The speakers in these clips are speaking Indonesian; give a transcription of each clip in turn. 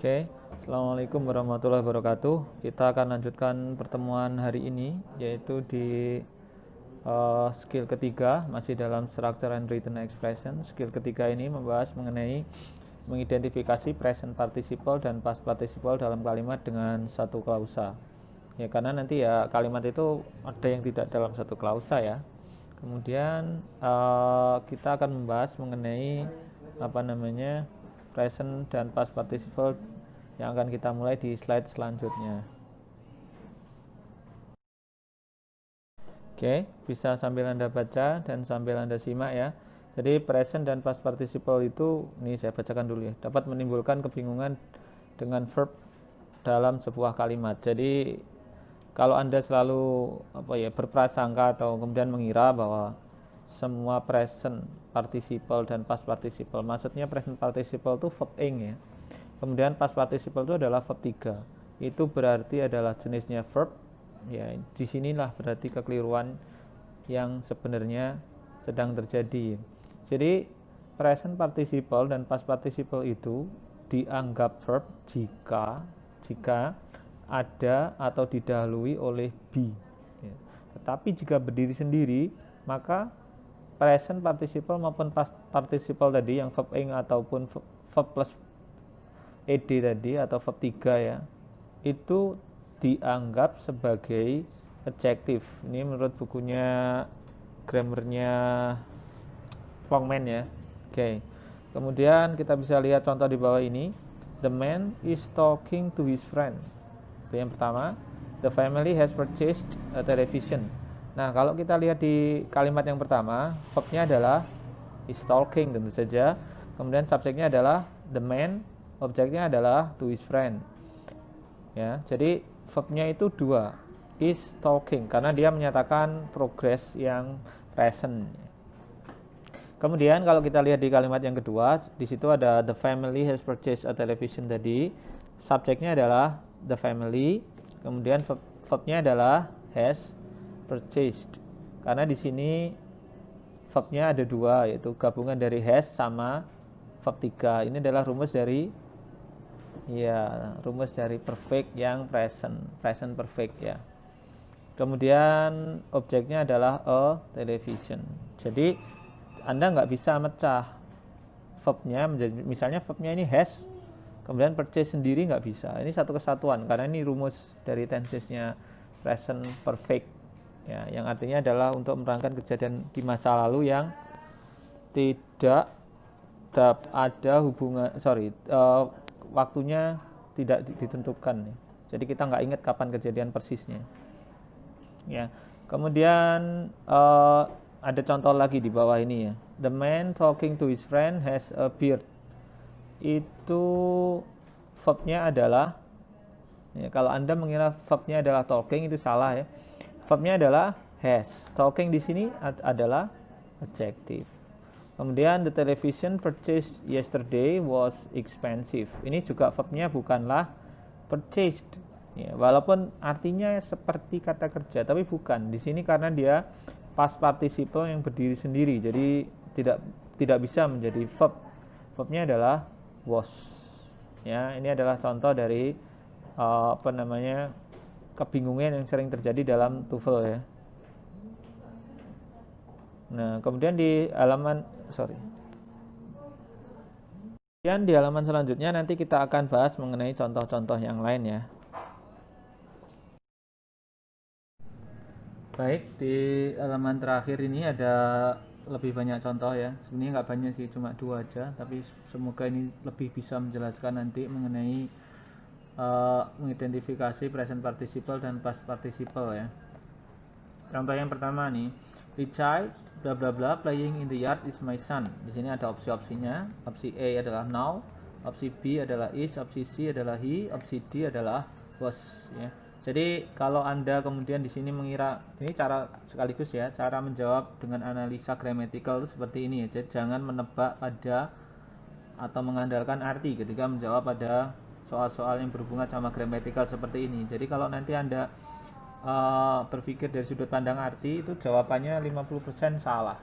Oke, Assalamualaikum warahmatullahi wabarakatuh. Kita akan lanjutkan pertemuan hari ini, yaitu di skill ketiga, masih dalam structure and written expression. Skill ketiga ini membahas mengenai mengidentifikasi present participle dan past participle dalam kalimat dengan satu klausa. Ya, karena nanti ya kalimat itu ada yang tidak dalam satu klausa ya. Kemudian kita akan membahas mengenai present dan past participle yang akan kita mulai di slide selanjutnya. Oke, bisa sambil Anda baca dan sambil Anda simak ya. Jadi present dan past participle itu, ini saya bacakan dulu ya, dapat menimbulkan kebingungan dengan verb dalam sebuah kalimat. Jadi kalau Anda selalu berprasangka atau kemudian mengira bahwa semua present participle dan past participle, maksudnya present participle itu verb ing ya. Kemudian past participle itu adalah verb 3. Itu berarti adalah jenisnya verb. Ya, disinilah berarti kekeliruan yang sebenarnya sedang terjadi. Jadi present participle dan past participle itu dianggap verb jika ada atau didahului oleh be. Ya. Tetapi jika berdiri sendiri, maka present participle maupun past participle tadi yang verb ing ataupun verb plus ed tadi atau verb 3 ya, itu dianggap sebagai adjective. Ini menurut bukunya grammarnya Longman ya. Oke. Kemudian kita bisa lihat contoh di bawah ini. The man is talking to his friend. Itu yang pertama. The family has purchased a television. Nah, kalau kita lihat di kalimat yang pertama, verbnya adalah is talking tentu saja. Kemudian subjeknya adalah the man, objeknya adalah to his friend. Ya, jadi verbnya itu dua, is talking, karena dia menyatakan progress yang present. Kemudian kalau kita lihat di kalimat yang kedua, di situ ada the family has purchased a television tadi. Subjeknya adalah the family, kemudian verbnya adalah has purchased. Karena di sini verbnya ada dua, yaitu gabungan dari has sama verb 3. Ini adalah rumus dari perfect yang present perfect ya. Kemudian objeknya adalah a television. Jadi Anda nggak bisa mecah verbnya menjadi, misalnya verbnya ini has, kemudian purchase sendiri nggak bisa. Ini satu kesatuan karena ini rumus dari tensesnya present perfect ya, yang artinya adalah untuk menerangkan kejadian di masa lalu yang tidak ada hubungan, waktunya tidak ditentukan. Jadi kita nggak ingat kapan kejadian persisnya. Ya. Kemudian ada contoh lagi di bawah ini ya. The man talking to his friend has a beard. Itu verbnya adalah ya, kalau Anda mengira verbnya adalah talking itu salah ya. Verbnya adalah has. Talking di sini adalah adjective. Kemudian the television purchased yesterday was expensive. Ini juga verbnya bukanlah purchased. Ya, walaupun artinya seperti kata kerja, tapi bukan. Di sini karena dia past participle yang berdiri sendiri, jadi tidak bisa menjadi verb. Verbnya adalah was. Ya, ini adalah contoh dari kebingungan yang sering terjadi dalam TOEFL ya. Nah, kemudian di halaman selanjutnya nanti kita akan bahas mengenai contoh-contoh yang lain ya. Baik, di halaman terakhir ini ada lebih banyak contoh ya. Sebenarnya nggak banyak sih, cuma 2 aja, tapi semoga ini lebih bisa menjelaskan nanti mengenai mengidentifikasi present participle dan past participle ya. Contoh yang pertama nih, the child bla bla bla playing in the yard is my son. Di sini ada opsi-opsinya. Opsi A adalah now, opsi B adalah is, opsi C adalah he, opsi D adalah was ya. Jadi kalau Anda kemudian di sini mengira, ini cara sekaligus ya, cara menjawab dengan analisa gramatikal itu seperti ini ya. Jadi jangan menebak pada atau mengandalkan arti ketika menjawab pada soal-soal yang berhubungan sama gramatikal seperti ini. Jadi kalau nanti Anda berpikir dari sudut pandang arti, itu jawabannya 50% salah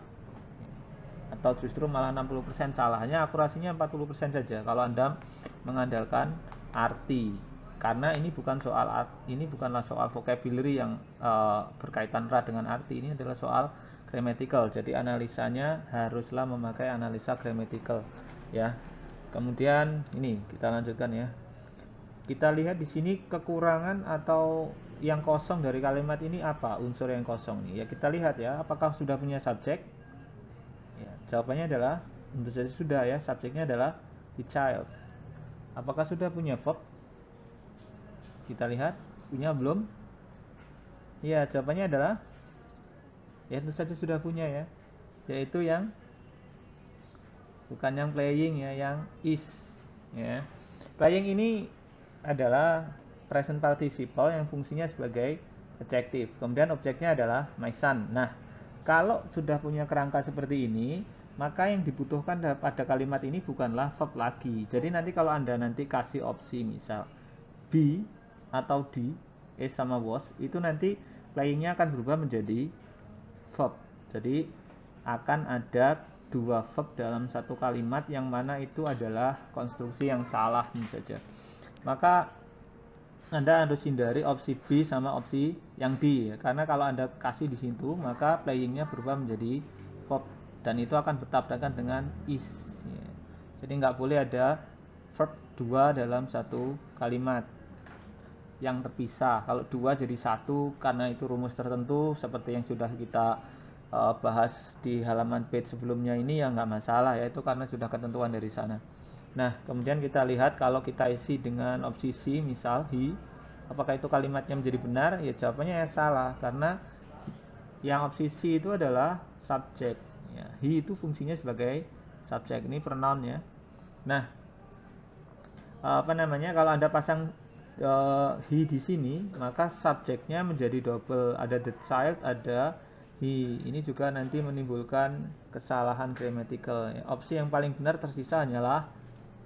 atau justru malah 60% salah, hanya akurasinya 40% saja kalau Anda mengandalkan arti, karena ini bukanlah soal vocabulary yang berkaitan erat dengan arti. Ini adalah soal grammatical, jadi analisanya haruslah memakai analisa grammatical ya. Kemudian ini kita lanjutkan ya, kita lihat di sini kekurangan atau yang kosong dari kalimat ini apa, unsur yang kosong nih ya. Kita lihat ya, apakah sudah punya subjek ya. Jawabannya adalah tentu saja sudah ya, subjeknya adalah the child. Apakah sudah punya verb? Kita lihat, punya belum? Ya, jawabannya adalah ya tentu saja sudah punya ya, yaitu yang bukan yang playing ya, yang is ya. Playing ini adalah present participle yang fungsinya sebagai adjective. Kemudian objeknya adalah my son. Nah, kalau sudah punya kerangka seperti ini, maka yang dibutuhkan pada kalimat ini bukanlah verb lagi. Jadi nanti kalau Anda nanti kasih opsi misal be atau D, is sama was, itu nanti playingnya akan berubah menjadi verb. Jadi akan ada dua verb dalam satu kalimat yang mana itu adalah konstruksi yang salah saja. Maka Anda harus hindari opsi B sama opsi yang D ya. Karena kalau Anda kasih di situ, maka playingnya berubah menjadi verb dan itu akan bertabrakan dengan is ya. Jadi nggak boleh ada verb dua dalam satu kalimat yang terpisah. Kalau dua jadi satu karena itu rumus tertentu seperti yang sudah kita bahas di halaman page sebelumnya ini ya nggak masalah ya, itu karena sudah ketentuan dari sana. Nah, kemudian kita lihat kalau kita isi dengan opsi C misal he, apakah itu kalimatnya menjadi benar? Ya jawabannya ya salah, karena yang opsi C itu adalah subjek ya. He itu fungsinya sebagai subjek, ini pronoun ya. Nah, kalau Anda pasang he di sini, maka subjeknya menjadi double, ada the child, ada he. Ini juga nanti menimbulkan kesalahan grammatical ya. Opsi yang paling benar tersisa hanyalah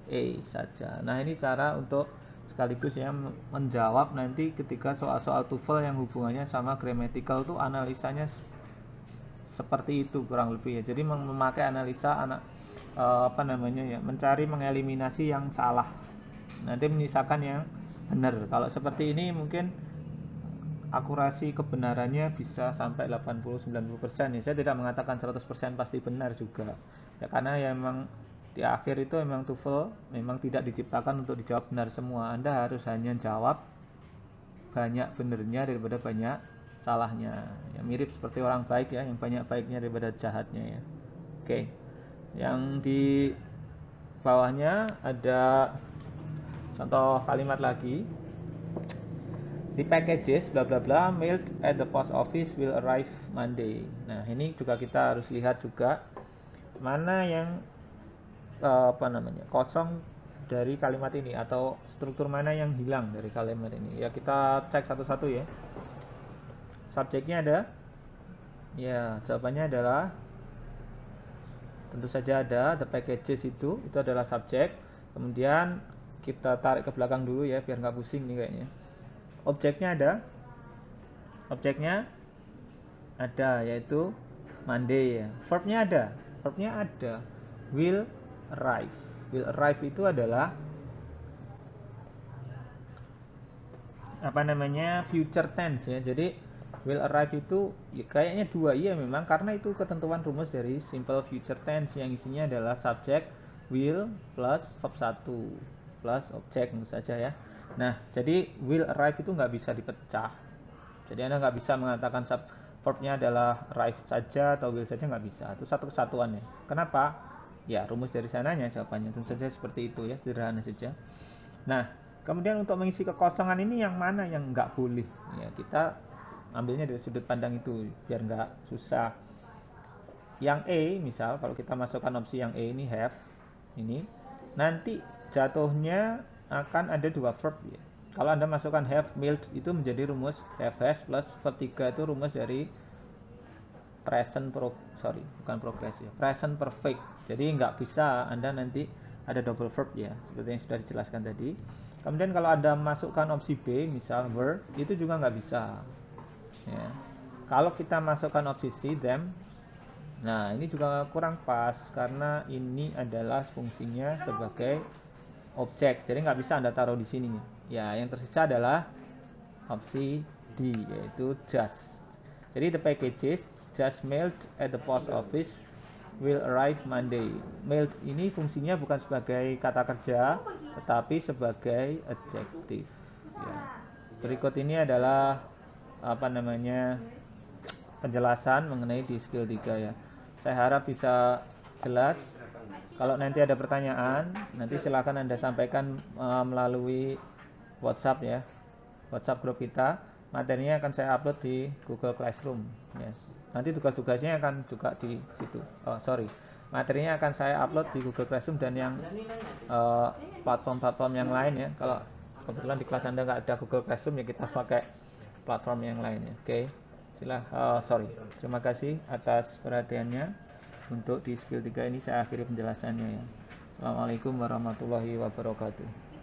A saja. Nah, ini cara untuk sekaligus ya menjawab nanti ketika soal-soal TOEFL yang hubungannya sama grammatical tuh analisanya seperti itu kurang lebih ya. Jadi memakai analisa mencari mengeliminasi yang salah, nanti menyisakan yang benar. Kalau seperti ini mungkin akurasi kebenarannya bisa sampai 80-90% ya. Saya tidak mengatakan 100% pasti benar juga ya, karena ya memang di akhir itu memang TOEFL memang tidak diciptakan untuk dijawab benar semua. Anda harus hanya jawab banyak benernya daripada banyak salahnya ya, mirip seperti orang baik ya, yang banyak baiknya daripada jahatnya ya. Oke, yang di bawahnya ada contoh kalimat lagi. The packages bla bla bla mailed at the post office will arrive Monday. Nah, ini juga kita harus lihat juga mana yang kosong dari kalimat ini, atau struktur mana yang hilang dari kalimat ini. Ya, kita cek satu-satu ya. Subjeknya ada? Ya, jawabannya adalah tentu saja ada, the packages itu adalah subjek. Kemudian kita tarik ke belakang dulu ya biar nggak pusing nih kayaknya. Objeknya ada? Objeknya ada, yaitu Monday ya. Verbnya ada? Verbnya ada. Will arrive. Will arrive itu adalah future tense ya. Jadi will arrive itu ya, kayaknya dua iya memang, karena itu ketentuan rumus dari simple future tense yang isinya adalah subject will plus verb 1 plus objek tentu saja ya. Nah, jadi will arrive itu nggak bisa dipecah. Jadi Anda nggak bisa mengatakan verbnya adalah arrive saja atau will saja, nggak bisa. Itu satu kesatuan ya. Kenapa? Ya, rumus dari sananya jawabannya. Tentu saja seperti itu ya, sederhana saja. Nah, kemudian untuk mengisi kekosongan ini yang mana yang nggak boleh? Ya, kita ambilnya dari sudut pandang itu biar nggak susah. Yang A, misal kalau kita masukkan opsi yang A ini have, ini nanti jatuhnya akan ada dua verb ya. Kalau Anda masukkan have mailed itu menjadi rumus have has plus verb 3 itu rumus dari present perfect. Jadi nggak bisa Anda nanti ada double verb ya, seperti yang sudah dijelaskan tadi. Kemudian kalau Anda masukkan opsi B misal were, itu juga nggak bisa ya. Kalau kita masukkan opsi C them, nah ini juga kurang pas karena ini adalah fungsinya sebagai objek, jadi nggak bisa Anda taruh di sini. Ya, yang tersisa adalah opsi D, yaitu just. Jadi the packages just mailed at the post office will arrive Monday. Mailed ini fungsinya bukan sebagai kata kerja, tetapi sebagai adjektif. Ya. Berikut ini adalah penjelasan mengenai di skill 3 ya. Saya harap bisa jelas. Kalau nanti ada pertanyaan, nanti silakan Anda sampaikan melalui WhatsApp ya. WhatsApp grup kita. Materinya akan saya upload di Google Classroom. Yes. Nanti tugas-tugasnya akan juga di situ. Materinya akan saya upload di Google Classroom dan yang platform-platform yang lain ya. Kalau kebetulan di kelas Anda nggak ada Google Classroom ya kita pakai platform yang lain ya. Oke. Terima kasih atas perhatiannya. Untuk di skill 3 ini saya akhiri penjelasannya ya. Assalamualaikum warahmatullahi wabarakatuh.